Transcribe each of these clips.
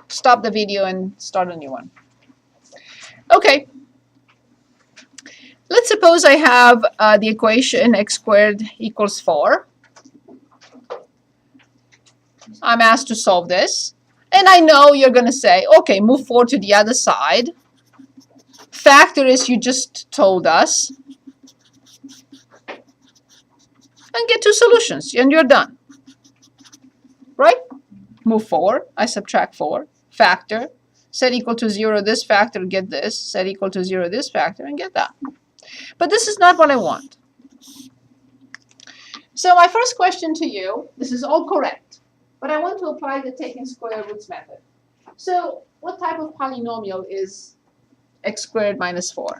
stop the video and start a new one. Okay. Let's suppose I have the equation x squared equals 4. I'm asked to solve this. And I know you're going to say, okay, move 4 to the other side. Factor as you just told us. And get 2 solutions, and you're done. Right? Move 4, I subtract 4. Factor, set equal to 0 this factor, get this. Set equal to 0 this factor, and get that. But this is not what I want. So my first question to you, this is all correct, but I want to apply the taking square roots method. So what type of polynomial is x squared minus 4?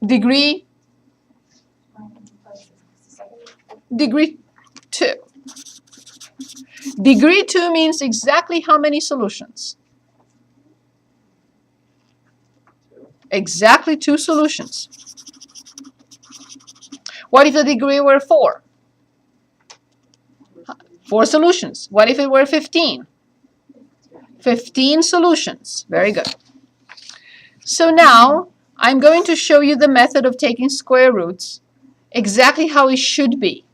Degree? Degree 2. Degree 2 means exactly how many solutions? Exactly 2 solutions. What if the degree were 4? 4 solutions. What if it were 15? 15 solutions. Very good. So now I'm going to show you the method of taking square roots, exactly how it should be.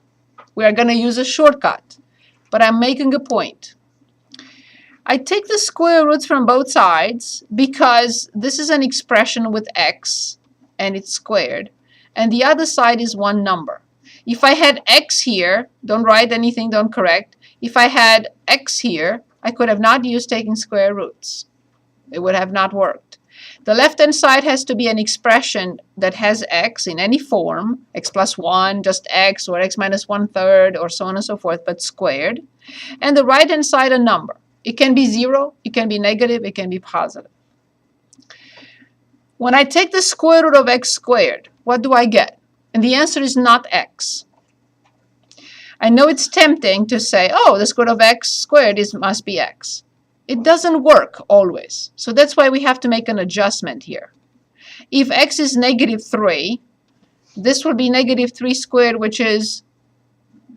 We are going to use a shortcut, but I'm making a point. I take the square roots from both sides because this is an expression with x and it's squared, and the other side is one number. If I had x here, don't write anything, don't correct. If I had x here, I could have not used taking square roots. It would have not worked. The left-hand side has to be an expression that has x in any form, x plus 1, just x, or x minus 1/3, or so on and so forth, but squared. And the right-hand side a number. It can be 0, it can be negative, it can be positive. When I take the square root of x squared, what do I get? And the answer is not x. I know it's tempting to say, oh, the square root of x squared must be x. It doesn't work always. So that's why we have to make an adjustment here. If x is negative 3, this will be negative 3 squared, which is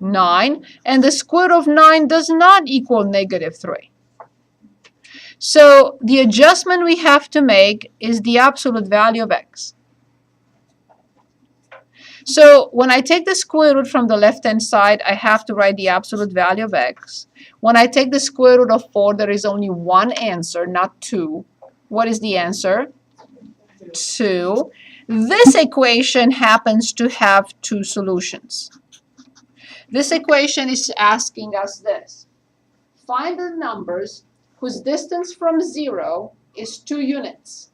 9. And the square root of 9 does not equal negative 3. So the adjustment we have to make is the absolute value of x. So when I take the square root from the left-hand side, I have to write the absolute value of x. When I take the square root of 4, there is only one answer, not 2. What is the answer? 2. This equation happens to have 2 solutions. This equation is asking us this. Find the numbers whose distance from 0 is 2 units.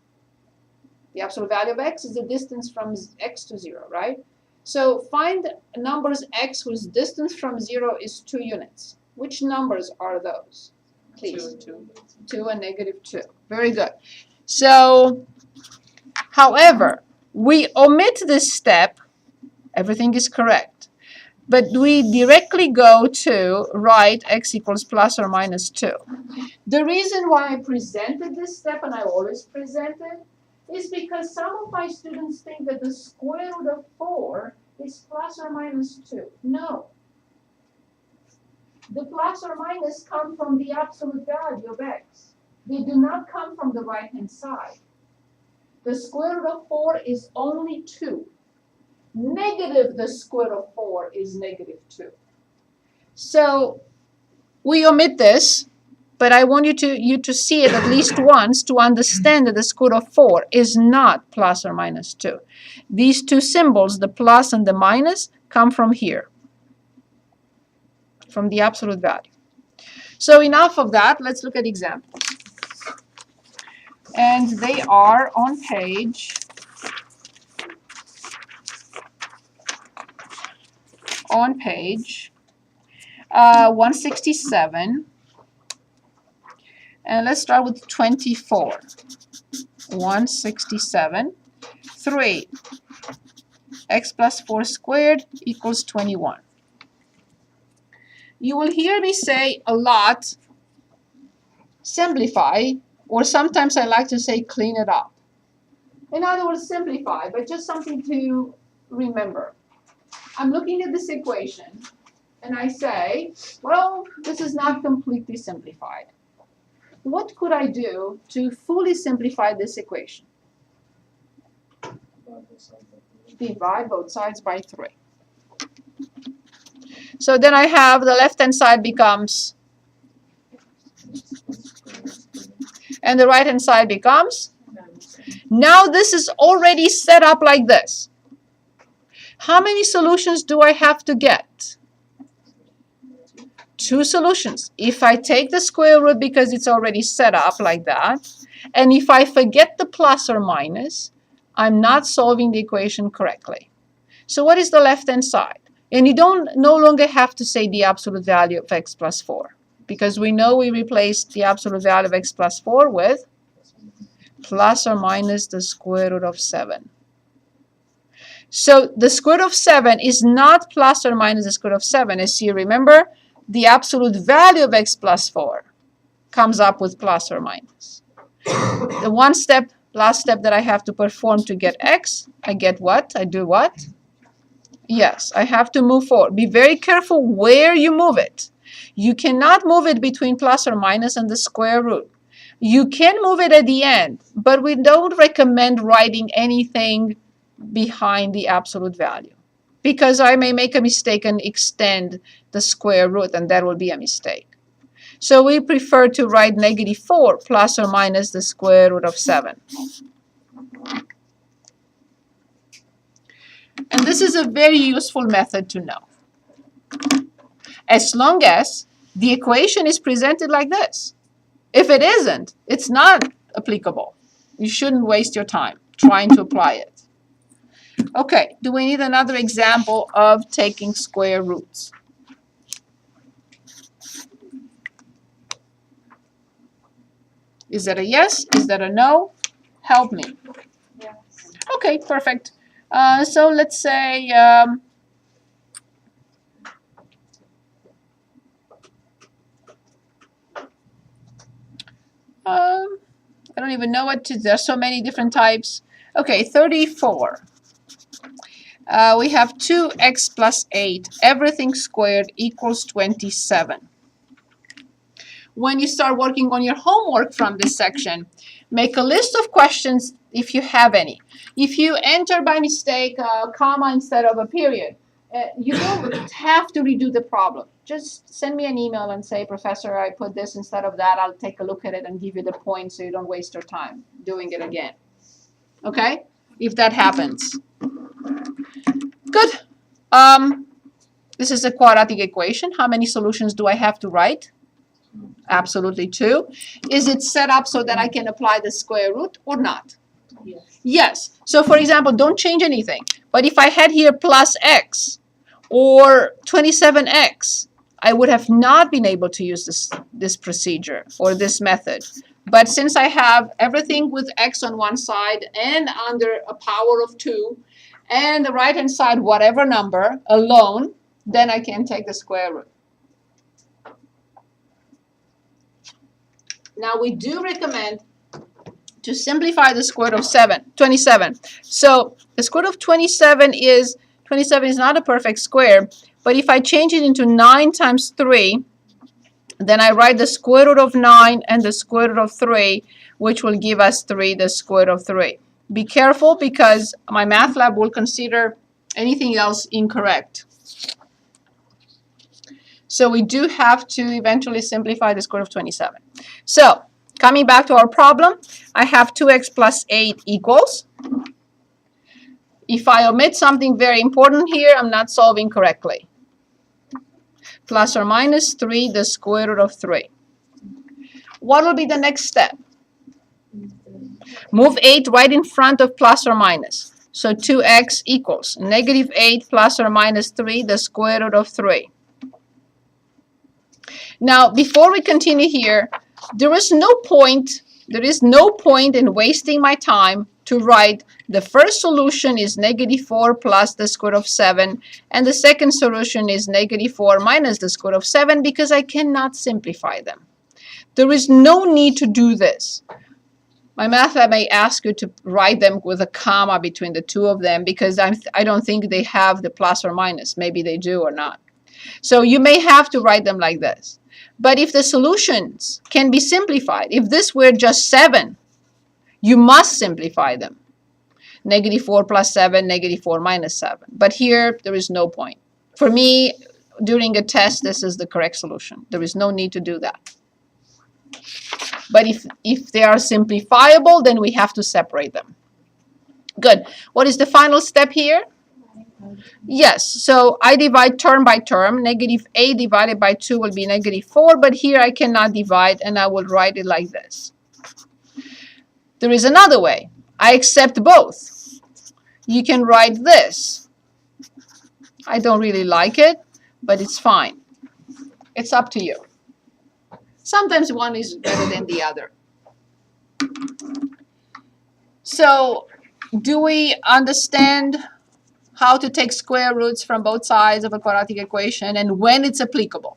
The absolute value of x is the distance from x to 0, right? So find numbers x whose distance from 0 is 2 units. Which numbers are those? Please. 2 and negative 2. Very good. So, however, we omit this step. Everything is correct. But we directly go to write x equals plus or minus 2. The reason why I presented this step, and I always present it, is because some of my students think that the square root of 4 is plus or minus 2. No. The plus or minus come from the absolute value of x. They do not come from the right-hand side. The square root of 4 is only 2. Negative the square root of 4 is negative 2. So we omit this, but I want you to see it at least once to understand that the square root of 4 is not plus or minus 2. These two symbols, the plus and the minus, come from here, from the absolute value. So enough of that. Let's look at examples. And they are on page 167. And let's start with 24. 167. 3. X plus 4 squared equals 21. You will hear me say a lot, simplify, or sometimes I like to say clean it up. In other words, simplify, but just something to remember. I'm looking at this equation. and I say, well, this is not completely simplified. What could I do to fully simplify this equation? Divide both sides by 3. So then I have the left-hand side becomes, and the right-hand side becomes. Now this is already set up like this. How many solutions do I have to get? 2 solutions. If I take the square root because it's already set up like that, and if I forget the plus or minus, I'm not solving the equation correctly. So what is the left-hand side? And you no longer have to say the absolute value of x plus 4, because we know we replaced the absolute value of x plus 4 with plus or minus the square root of 7. So the square root of 7 is not plus or minus the square root of 7. As you remember, the absolute value of x plus 4 comes up with plus or minus. The last step that I have to perform to get x, I get what? I do what? Yes, I have to move forward. Be very careful where you move it. You cannot move it between plus or minus and the square root. You can move it at the end, but we don't recommend writing anything behind the absolute value, because I may make a mistake and extend the square root, and that will be a mistake. So we prefer to write -4 plus or minus the square root of 7. And this is a very useful method to know, as long as the equation is presented like this. If it isn't, it's not applicable. You shouldn't waste your time trying to apply it. Okay, do we need another example of taking square roots? Is that a yes? Is that a no? Help me. Yes. Okay, perfect. So let's say I don't even know what to, there are so many different types. Okay, 34. We have 2x plus 8, everything squared equals 27. When you start working on your homework from this section, make a list of questions if you have any. If you enter by mistake a comma instead of a period, you don't have to redo the problem. Just send me an email and say, Professor, I put this instead of that. I'll take a look at it and give you the point so you don't waste your time doing it again. Okay? If that happens. Good. This is a quadratic equation. How many solutions do I have to write? Absolutely 2. Is it set up so that I can apply the square root or not? Yes. Yes. So for example, don't change anything. But if I had here plus x or 27x, I would have not been able to use this procedure or this method. But since I have everything with x on one side and under a power of 2, and the right-hand side, whatever number, alone, then I can take the square root. Now, we do recommend to simplify the square root of 27. So the square root of 27 is not a perfect square, but if I change it into 9 times 3, then I write the square root of 9 and the square root of 3, which will give us 3, the square root of 3. Be careful because my math lab will consider anything else incorrect. So we do have to eventually simplify the square root of 27. So coming back to our problem, I have 2x plus 8 equals. If I omit something very important here, I'm not solving correctly. Plus or minus 3, the square root of 3. What will be the next step? Move 8 right in front of plus or minus. So 2x equals -8 plus or minus 3, the square root of 3. Now, before we continue here, there is no point in wasting my time to write the first solution is -4 plus the square root of 7, and the second solution is -4 minus the square root of 7, because I cannot simplify them. There is no need to do this. My math lab may ask you to write them with a comma between the two of them, because I don't think they have the plus or minus. Maybe they do or not. So you may have to write them like this. But if the solutions can be simplified, if this were just 7, you must simplify them. -4 plus 7, -4 minus 7. But here, there is no point. For me, during a test, this is the correct solution. There is no need to do that. But if they are simplifiable, then we have to separate them. Good. What is the final step here? Yes, so I divide term by term. -8 divided by 2 will be -4, but here I cannot divide, and I will write it like this. There is another way. I accept both. You can write this. I don't really like it, but it's fine. It's up to you. Sometimes one is better than the other. So, do we understand how to take square roots from both sides of a quadratic equation and when it's applicable?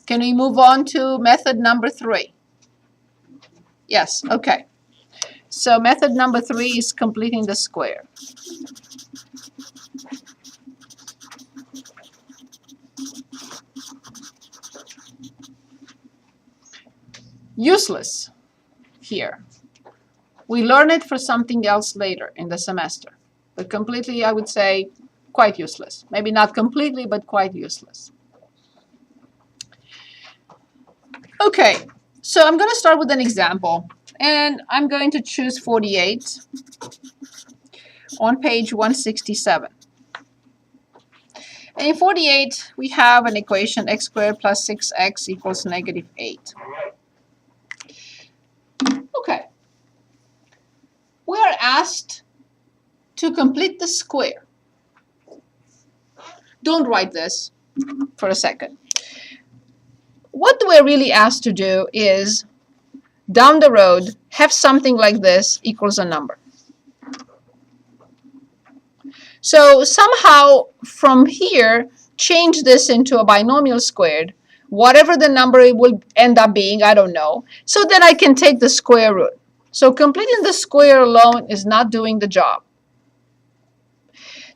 Can we move on to method number 3? Yes, okay. So method number 3 is completing the square. Useless here. We learn it for something else later in the semester. But completely, I would say, quite useless. Maybe not completely, but quite useless. Okay, so I'm going to start with an example. And I'm going to choose 48 on page 167. And in 48, we have an equation x squared plus 6x equals -8. Okay. We are asked to complete the square. Don't write this for a second. What we're really asked to do is, down the road, have something like this equals a number. So somehow from here, change this into a binomial squared, whatever the number it will end up being, I don't know, so that I can take the square root. So completing the square alone is not doing the job.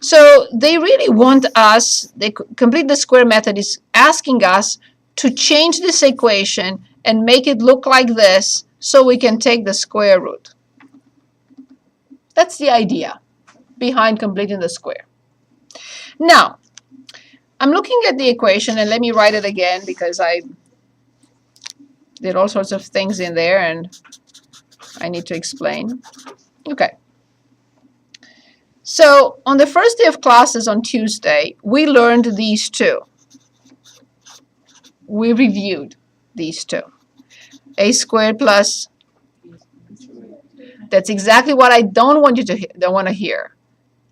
So they really want us, they complete the square method is asking us to change this equation and make it look like this so we can take the square root. That's the idea behind completing the square. Now, I'm looking at the equation, and let me write it again because I did all sorts of things in there and I need to explain. Okay. So on the first day of classes on Tuesday, we learned these two. We reviewed these two. A squared plus, that's exactly what I don't want you to don't want to hear.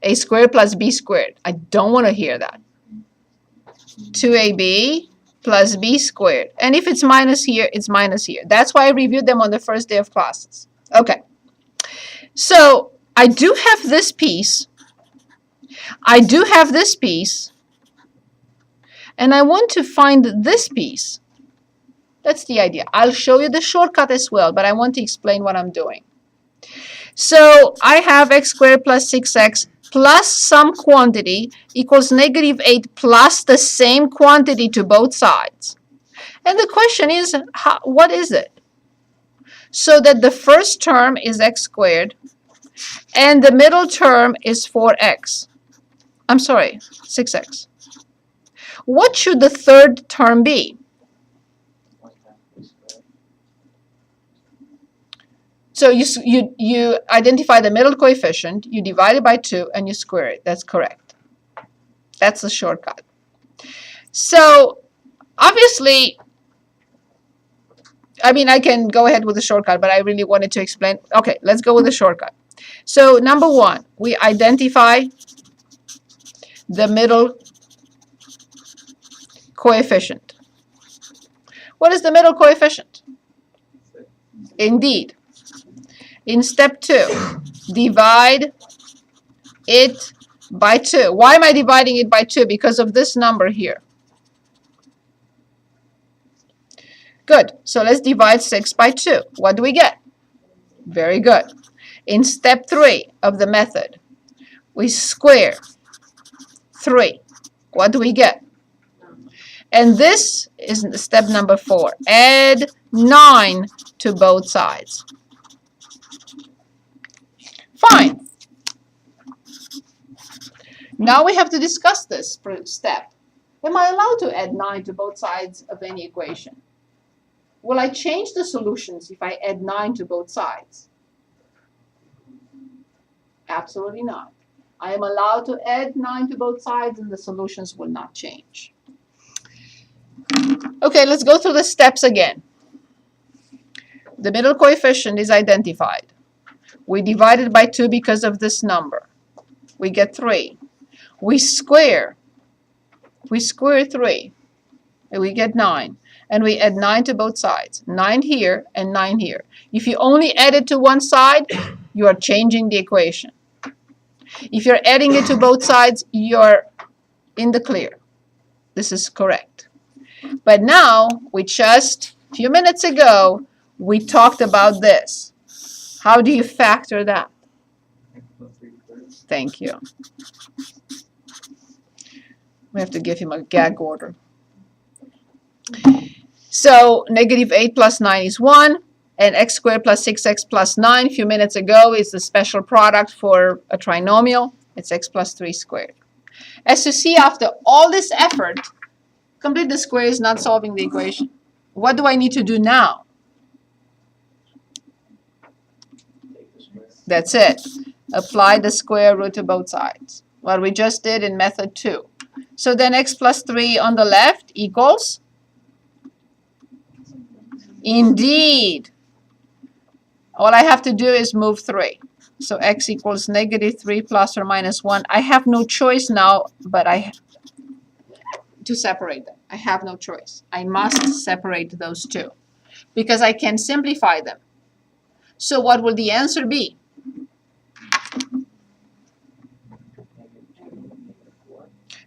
A squared plus b squared. I don't want to hear that. 2ab plus b squared. And if it's minus here, it's minus here. That's why I reviewed them on the first day of classes. Okay. So I do have this piece. I do have this piece. And I want to find this piece. That's the idea. I'll show you the shortcut as well, but I want to explain what I'm doing. So I have x squared plus 6x plus some quantity equals -8 plus the same quantity to both sides. And the question is, what is it? So that the first term is x squared and the middle term is 4x. I'm sorry, 6x. What should the third term be? So you identify the middle coefficient, you divide it by 2, and you square it. That's correct. That's the shortcut. So obviously, I mean, I can go ahead with the shortcut, but I really wanted to explain. Okay, let's go with the shortcut. So number 1, we identify the middle coefficient. What is the middle coefficient? Indeed. In step 2, divide it by 2. Why am I dividing it by 2? Because of this number here. Good. So let's divide 6 by 2. What do we get? Very good. In step 3 of the method, we square 3. What do we get? And this is step number 4. Add 9 to both sides. Fine. Now we have to discuss this step. Am I allowed to add 9 to both sides of any equation? Will I change the solutions if I add 9 to both sides? Absolutely not. I am allowed to add 9 to both sides and the solutions will not change. Okay, let's go through the steps again. The middle coefficient is identified. We divide it by 2 because of this number. We get 3. We square 3, and we get 9. And we add 9 to both sides. 9 here and 9 here. If you only add it to one side, you are changing the equation. If you're adding it to both sides, you're in the clear. This is correct. But now, we just, a few minutes ago, we talked about this. How do you factor that? Thank you. We have to give him a gag order. So negative 8 plus 9 is 1, and x squared plus 6x plus 9 a few minutes ago is the special product for a trinomial. It's x plus 3 squared. As you see, after all this effort, complete the square is not solving the equation. What do I need to do now? That's it. Apply the square root to both sides. What we just did in method 2. So then x plus 3 on the left equals? Indeed. All I have to do is move 3. So x equals negative 3 plus or minus 1. I have no choice now, but to separate them. I have no choice. I must separate those two because I can simplify them. So what will the answer be?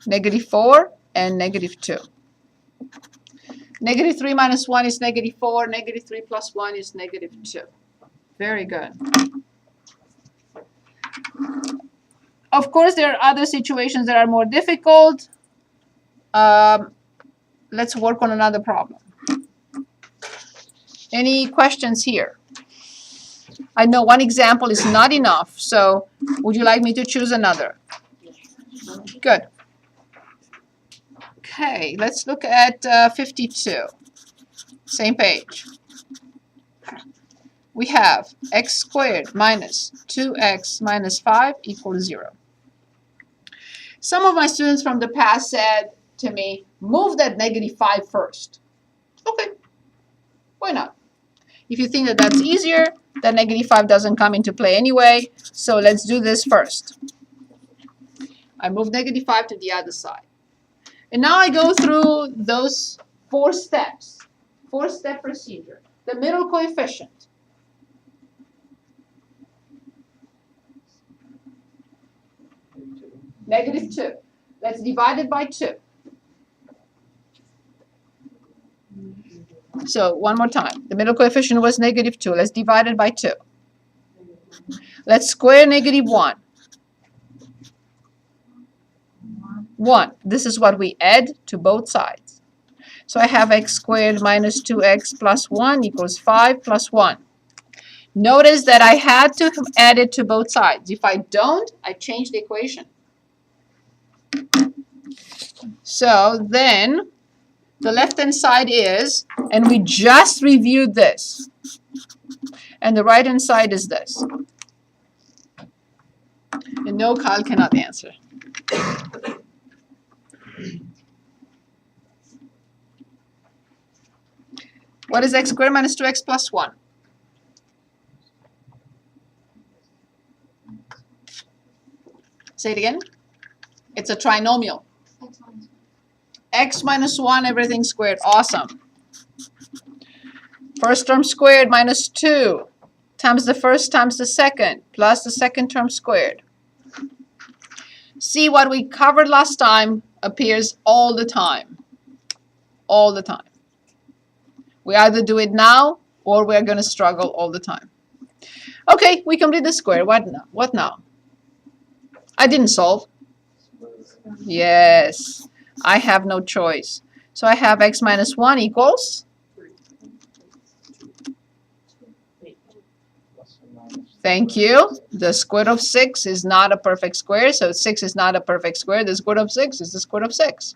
Negative 4 and negative 2. Negative 3 minus 1 is negative 4. Negative 3 plus 1 is negative 2. Very good. Of course, there are other situations that are more difficult. Let's work on another problem. Any questions here? I know one example is not enough, so would you like me to choose another? Good. Okay, let's look at 52. Same page. We have x squared minus 2x minus 5 equals 0. Some of my students from the past said to me, move that negative 5 first. Okay, why not? If you think that that's easier, that negative 5 doesn't come into play anyway, so let's do this first. I move negative 5 to the other side. And now I go through those 4 steps, 4-step procedure. The middle coefficient. Negative 2. Let's divide it by 2. So one more time. The middle coefficient was negative 2. Let's divide it by 2. Let's square negative 1. 1. This is what we add to both sides. So I have x squared minus 2x plus 1 equals 5 plus 1. Notice that I had to add it to both sides. If I don't, I change the equation. So then the left-hand side is, and we just reviewed this, and the right-hand side is this. And no, Kyle cannot answer. What is x squared minus 2x plus 1? Say it again. It's a trinomial. X minus 1, everything squared. Awesome. First term squared minus 2 times the first times the second plus the second term squared. See, what we covered last time appears all the time. All the time. We either do it now or we're going to struggle all the time. Okay, we complete the square. What now? I didn't solve. Yes, I have no choice. So I have x minus 1 equals, thank you, the square root of 6 is not a perfect square, so 6 is not a perfect square. The square root of 6 is the square root of 6.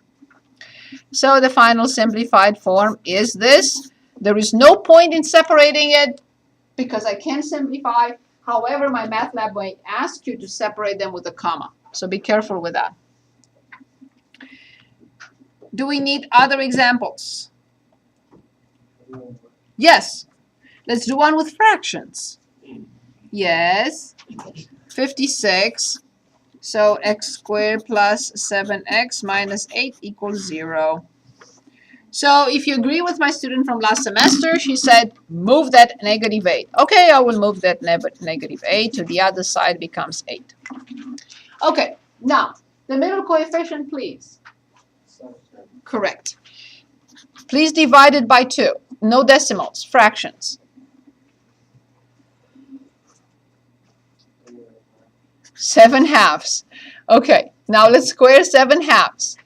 So the final simplified form is this. There is no point in separating it because I can simplify. However, my math lab might ask you to separate them with a comma. So be careful with that. Do we need other examples? Yes. Let's do one with fractions. Yes. 56. So x squared plus 7x minus 8 equals 0. So if you agree with my student from last semester, she said, move that negative 8. Okay, I will move that negative 8 to the other side, becomes 8. Okay, now, the middle coefficient, please. Correct. Please divide it by 2. No decimals, fractions. 7 halves. Okay, now let's square 7 halves.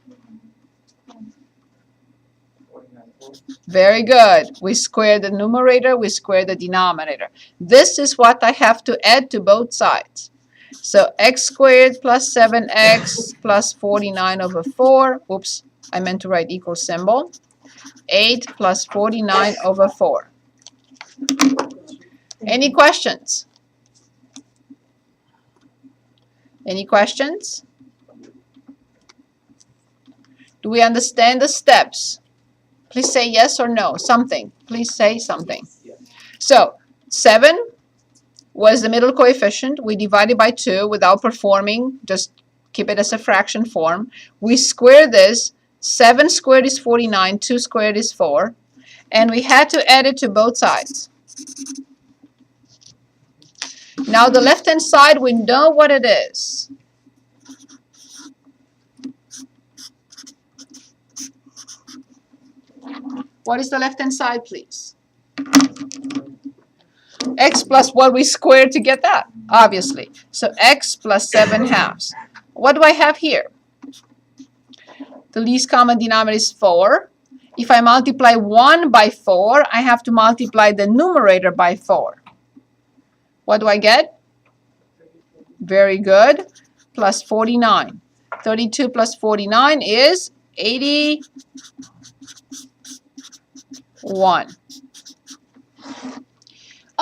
Very good. We square the numerator, we square the denominator. This is what I have to add to both sides. So x squared plus 7x plus 49 over 4. Oops, I meant to write equal symbol. 8 plus 49 over 4. Any questions? Any questions? Do we understand the steps? Please say yes or no, something. Please say something. So 7 was the middle coefficient. We divided by 2 without performing. Just keep it as a fraction form. We square this. 7 squared is 49. 2 squared is 4. And we had to add it to both sides. Now the left-hand side, we know what it is. What is the left-hand side, please? X plus what we squared to get that, obviously. So x plus 7 halves. What do I have here? The least common denominator is 4. If I multiply 1 by 4, I have to multiply the numerator by 4. What do I get? Very good. Plus 49. 32 plus 49 is 81.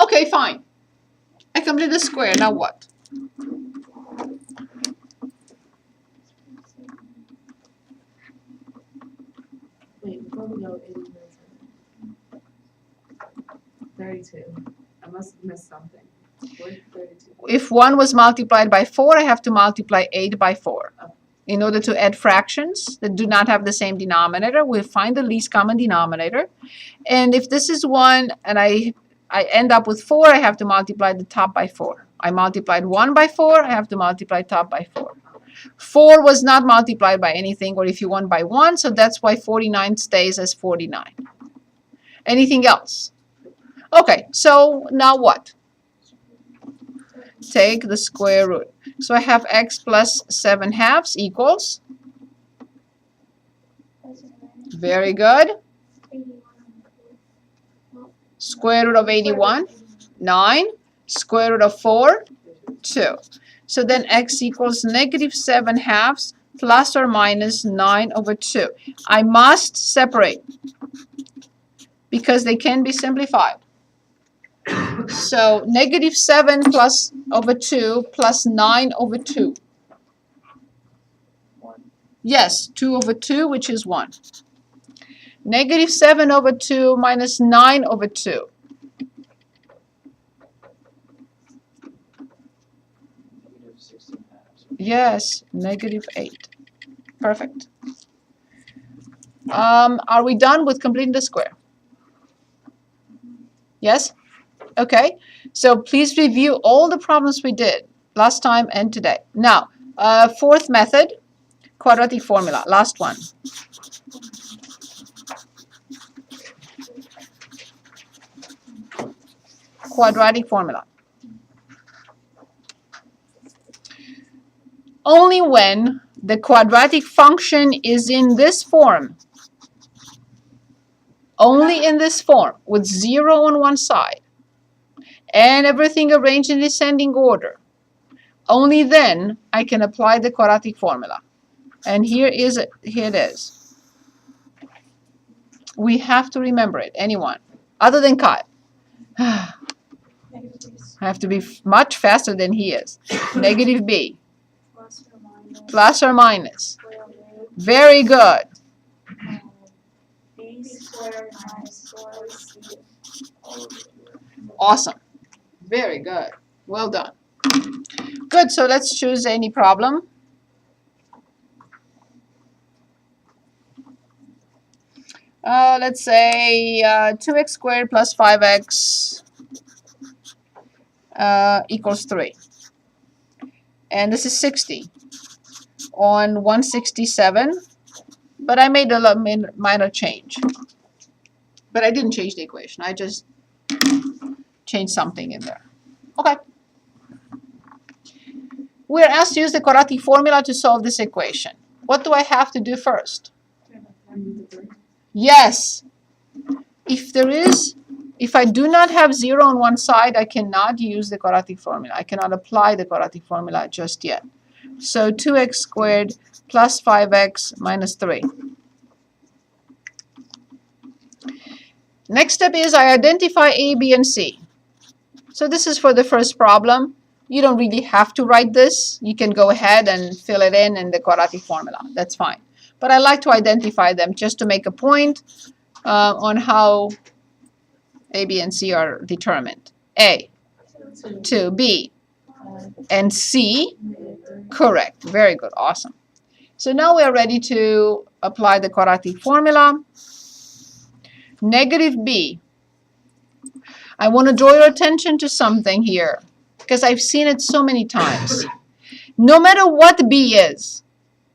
Okay, fine. I complete the square. Now what? Wait, before we go, 32. I must have missed something. Where's 32? If 1 was multiplied by 4, I have to multiply 8 by 4. In order to add fractions that do not have the same denominator, we'll find the least common denominator. And if this is 1 and I end up with 4, I have to multiply the top by 4. I multiplied 1 by 4, I have to multiply top by 4. 4 was not multiplied by anything, or if you want by 1, so that's why 49 stays as 49. Anything else? Okay, so now what? Take the square root. So I have x plus 7 halves equals? Very good. Square root of 81, 9. Square root of 4, 2. So then x equals negative 7 halves plus or minus 9 over 2. I must separate because they can be simplified. So negative 7 plus over 2 plus 9 over 2. Yes, 2 over 2, which is 1. Negative 7 over 2 minus 9 over 2. Yes, negative 8. Perfect. Are we done with completing the square? Yes? Okay. So please review all the problems we did last time and today. Now, fourth method, quadratic formula, last one. Quadratic formula. Only when the quadratic function is in this form only in this form with 0 on one side and everything arranged in descending order, only then I can apply the quadratic formula. And here it is. We have to remember it. Anyone other than Kyle? I have to be much faster than he is. Negative b plus or minus. Very good. B squared minus 4ac. Awesome. Very good. Well done. Good. So let's choose any problem. Let's say 2x squared plus 5x equals 3. And this is 60 on 167. But I made a minor change. But I didn't change the equation. I just changed something in there. Okay. We're asked to use the quadratic formula to solve this equation. What do I have to do first? Yes. If I do not have 0 on one side, I cannot use the quadratic formula. I cannot apply the quadratic formula just yet. So 2x squared plus 5x minus 3. Next step is I identify A, B, and C. So this is for the first problem. You don't really have to write this. You can go ahead and fill it in the quadratic formula. That's fine. But I like to identify them just to make a point on how A, B, and C are determined. A, 2, B, and C, correct. Very good. Awesome. So now we are ready to apply the quadratic formula. Negative b. I want to draw your attention to something here because I've seen it so many times. No matter what b is,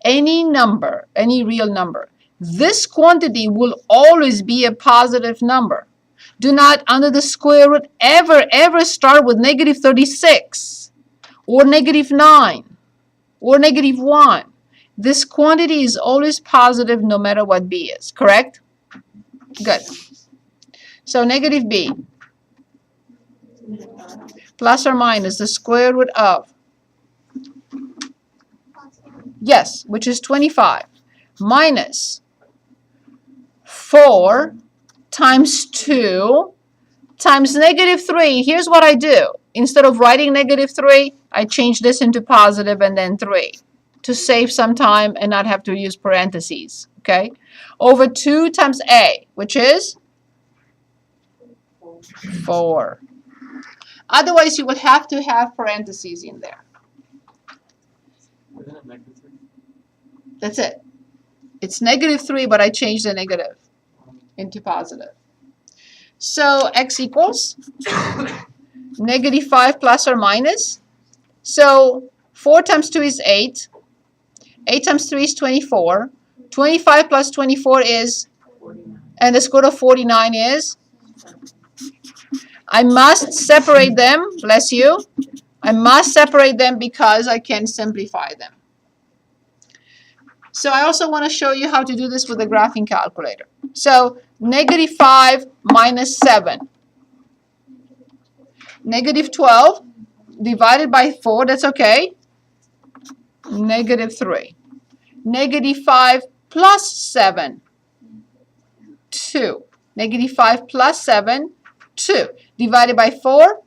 any number, any real number, this quantity will always be a positive number. Do not, under the square root, ever start with negative 36 or negative 9 or negative 1. This quantity is always positive no matter what b is, correct? Good. So negative b plus or minus the square root of, yes, which is 25, minus 4 times 2 times negative 3. Here's what I do. Instead of writing negative 3, I change this into positive and then 3 to save some time and not have to use parentheses, okay? Over 2 times a, which is 4. Otherwise, you would have to have parentheses in there. That's it. It's negative 3, but I changed the negative into positive. So x equals negative 5 plus or minus. So 4 times 2 is 8. 8 times 3 is 24. 25 plus 24 is, and the square root of 49 is, I must separate them, bless you. I must separate them because I can simplify them. So I also want to show you how to do this with the graphing calculator. So negative 5 minus 7. Negative 12 divided by 4, that's okay. Negative 3. Negative 5 plus 7, 2. Negative 5 plus 7, 2. Divided by 4,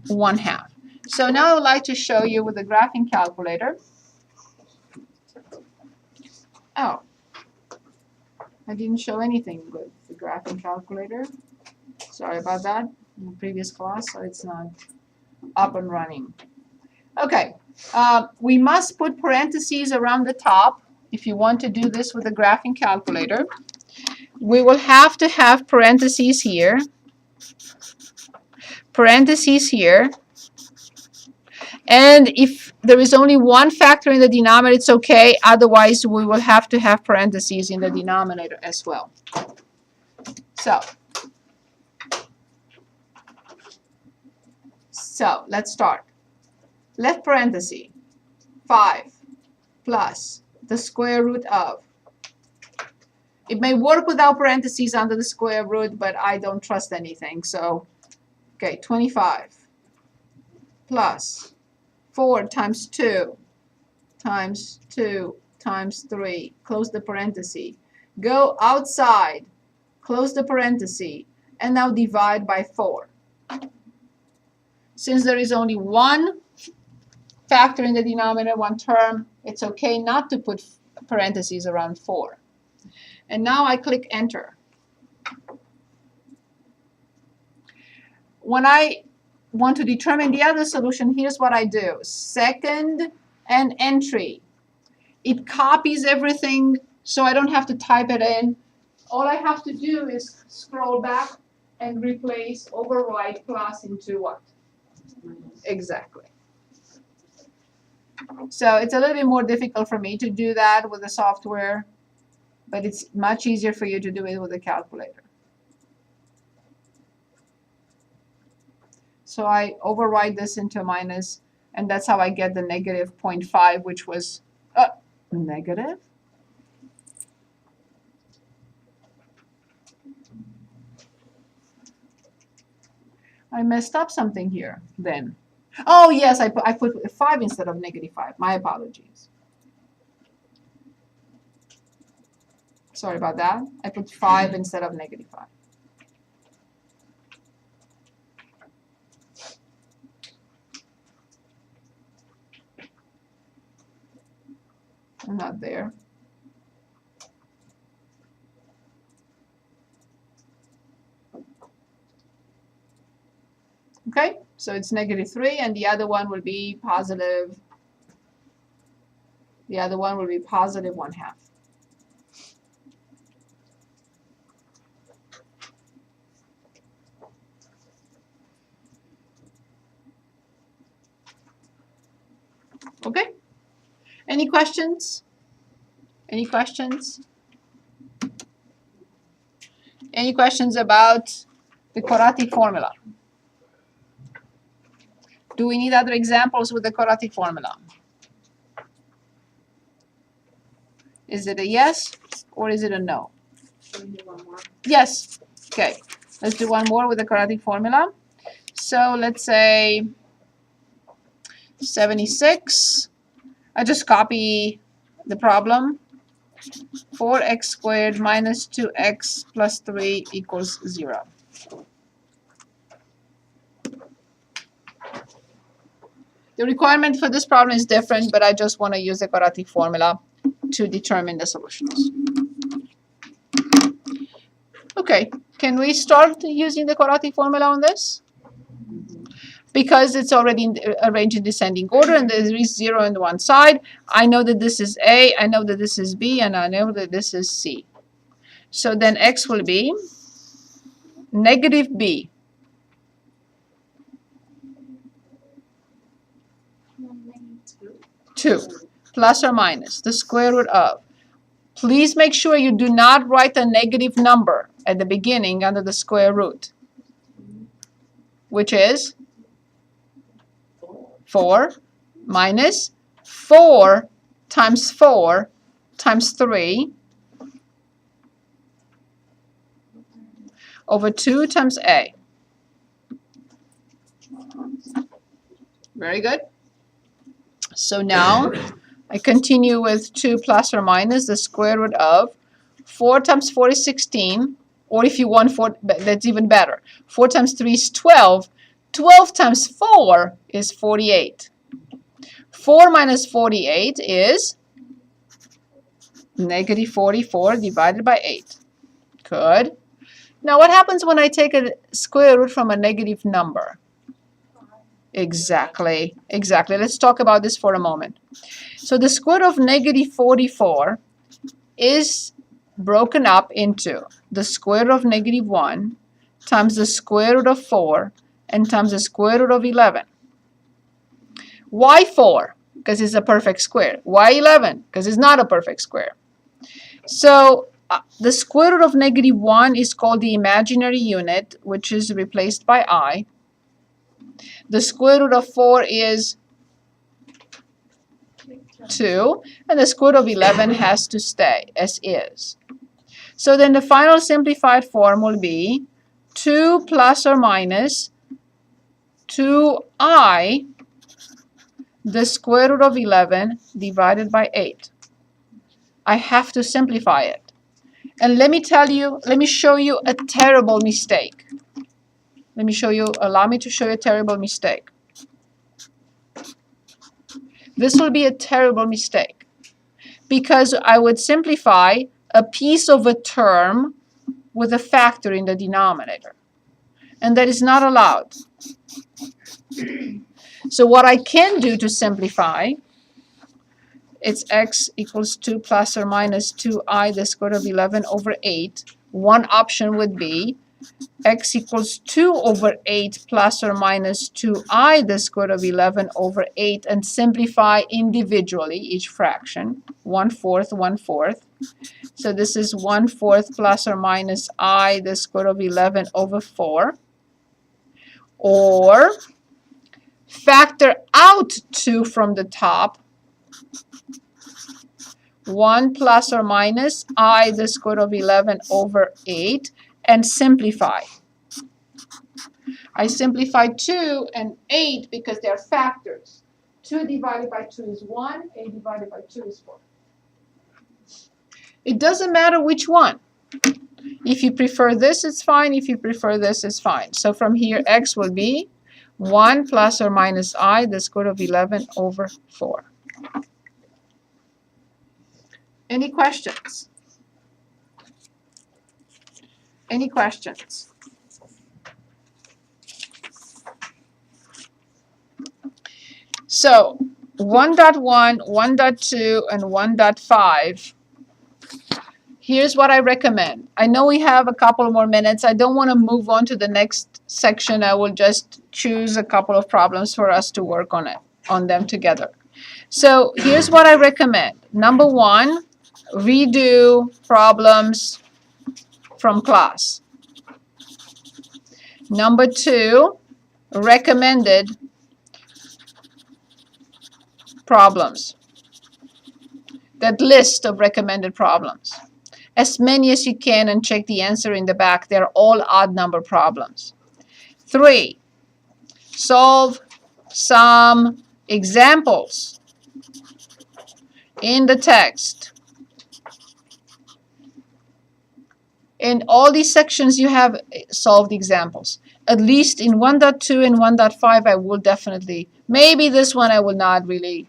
1/2. So now I would like to show you with the graphing calculator. Oh, I didn't show anything with the graphing calculator. Sorry about that in the previous class, so it's not up and running. Okay, we must put parentheses around the top if you want to do this with the graphing calculator. We will have to have parentheses here. Parentheses here, and if there is only one factor in the denominator, it's okay. Otherwise, we will have to have parentheses in the denominator as well. So let's start. Left parenthesis, 5 plus the square root of It may work without parentheses under the square root, but I don't trust anything. So, okay, 25 plus 4 times 2 times 2 times 3. Close the parenthesis. Go outside. Close the parenthesis. And now divide by 4. Since there is only one factor in the denominator, one term, it's okay not to put parentheses around 4. And now I click enter. When I want to determine the other solution, here's what I do. Second and entry. It copies everything so I don't have to type it in. All I have to do is scroll back and replace override plus into what? Exactly. So it's a little bit more difficult for me to do that with the software, but it's much easier for you to do it with a calculator. So I override this into minus, and that's how I get the negative 0.5, which was negative. I messed up something here then. Oh yes, I put 5 instead of negative 5. My apologies. Sorry about that. I put 5 instead of negative 5. I'm not there. Okay, so it's negative 3, and the other one will be positive. The other one will be positive 1/2. Okay. Any questions? Any questions? Any questions about the quadratic formula? Do we need other examples with the quadratic formula? Is it a yes or is it a no? Can we do one more? Yes. Okay. Let's do one more with the quadratic formula. So let's say 76. I just copy the problem. 4x squared minus 2x plus 3 equals 0. The requirement for this problem is different, but I just want to use the quadratic formula to determine the solutions. Okay, can we start using the quadratic formula on this? Because it's already arranged in descending order and there is 0 on one side, I know that this is A, I know that this is B, and I know that this is C. So then x will be negative B. 2 plus or minus the square root of. Please make sure you do not write a negative number at the beginning under the square root, which is 4 minus 4 times 4 times 3 over 2 times A. Very good. So now I continue with 2 plus or minus the square root of 4 times 4 is 16, or if you want 4, that's even better. 4 times 3 is 12. 12 times 4 is 48. 4 minus 48 is negative 44 divided by 8. Good. Now what happens when I take a square root from a negative number? Exactly. Let's talk about this for a moment. So the square root of negative 44 is broken up into the square root of negative 1 times the square root of 4 and times the square root of 11. Why 4? Because it's a perfect square. Why 11? Because it's not a perfect square. So the square root of negative 1 is called the imaginary unit, which is replaced by I. The square root of 4 is 2, and the square root of 11 has to stay as is. So then the final simplified form will be 2 plus or minus 2I the square root of 11 divided by 8. I have to simplify it. And let me show you a terrible mistake. Allow me to show you a terrible mistake. This will be a terrible mistake because I would simplify a piece of a term with a factor in the denominator. And that is not allowed. So what I can do to simplify, it's x equals 2 plus or minus 2I the square root of 11 over 8. One option would be x equals 2 over 8 plus or minus 2I the square root of 11 over 8 and simplify individually each fraction, 1/4, 1/4. So this is 1/4 plus or minus I the square root of 11 over 4. Or factor out 2 from the top, 1 plus or minus I the square root of 11 over 8, and simplify. I simplify 2 and 8 because they are factors. 2 divided by 2 is 1, 8 divided by 2 is 4. It doesn't matter which one. If you prefer this, it's fine. If you prefer this, it's fine. So from here, x will be 1 plus or minus I the square root of 11 over 4. Any questions? Any questions? So 1.1, 1.2, and 1.5. Here's what I recommend. I know we have a couple more minutes. I don't want to move on to the next section. I will just choose a couple of problems for us to work on them together. So here's what I recommend. Number 1, redo problems from class. Number 2, recommended problems. That list of recommended problems. As many as you can and check the answer in the back. They're all odd number problems. 3, solve some examples in the text. In all these sections you have solved examples. At least in 1.2 and 1.5 I will definitely, maybe this one I will not really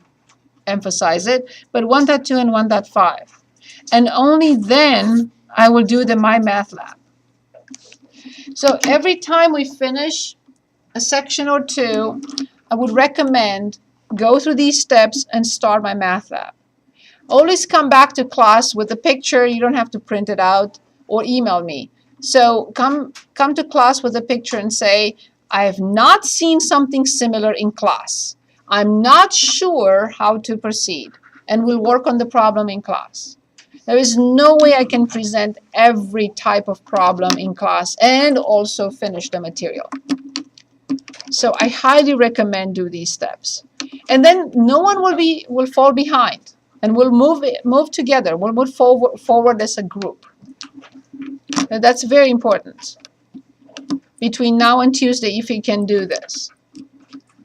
emphasize it, but 1.2 and 1.5. And only then I will do the My Math Lab. So every time we finish a section or two, I would recommend go through these steps and start My Math Lab. Always come back to class with a picture. You don't have to print it out or email me. So come to class with a picture and say, I have not seen something similar in class. I'm not sure how to proceed, and we'll work on the problem in class. There is no way I can present every type of problem in class and also finish the material. So I highly recommend do these steps. And then no one will fall behind, and we'll move together. We'll move forward as a group. And that's very important. Between now and Tuesday, if you can do this.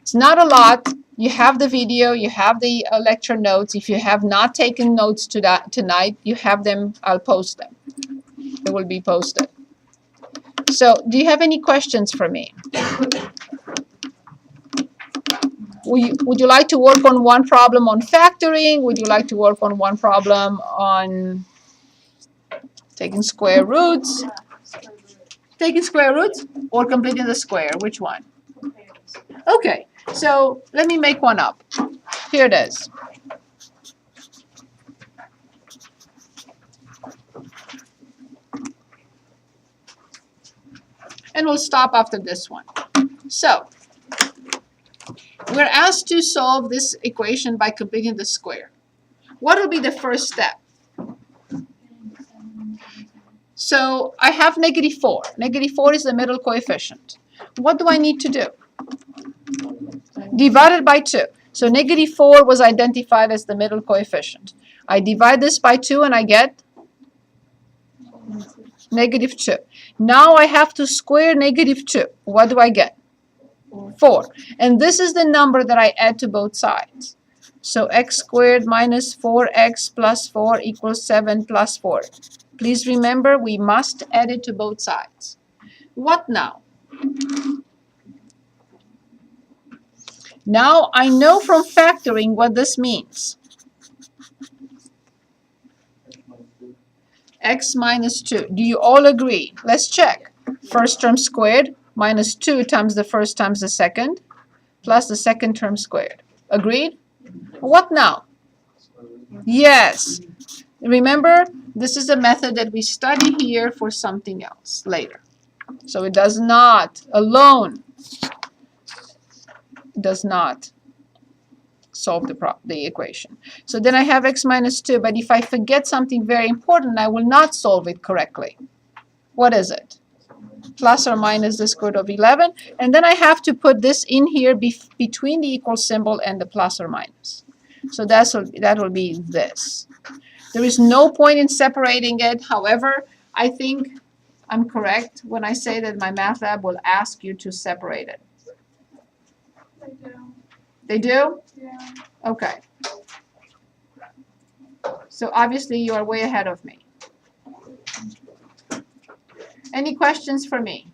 It's not a lot. You have the video, you have the lecture notes. If you have not taken notes tonight, you have them. I'll post them. They will be posted. So, do you have any questions for me? Would you like to work on one problem on factoring? Would you like to work on one problem on taking square roots? Taking square roots or completing the square? Which one? Okay, so let me make one up. Here it is. And we'll stop after this one. So, we're asked to solve this equation by completing the square. What will be the first step? So I have -4. -4 is the middle coefficient. What do I need to do? Divided by 2. So -4 was identified as the middle coefficient. I divide this by 2 and I get Negative 2. Now I have to square negative 2. What do I get? 4. And this is the number that I add to both sides. So x squared minus 4x plus 4 equals 7 plus 4. Please remember, we must add it to both sides. What now? Now I know from factoring what this means. X minus 2. Do you all agree? Let's check. First term squared minus 2 times the first times the second plus the second term squared. Agreed? What now? Yes. Remember, this is a method that we study here for something else later. So it does not alone does not solve the equation. So then I have x minus 2, but if I forget something very important, I will not solve it correctly. What is it? Plus or minus the square root of 11. And then I have to put this in here between the equal symbol and the plus or minus. So that will be this. There is no point in separating it. However, I think I'm correct when I say that my math lab will ask you to separate it. I do. They do? Yeah. Okay. So obviously you are way ahead of me. Any questions for me?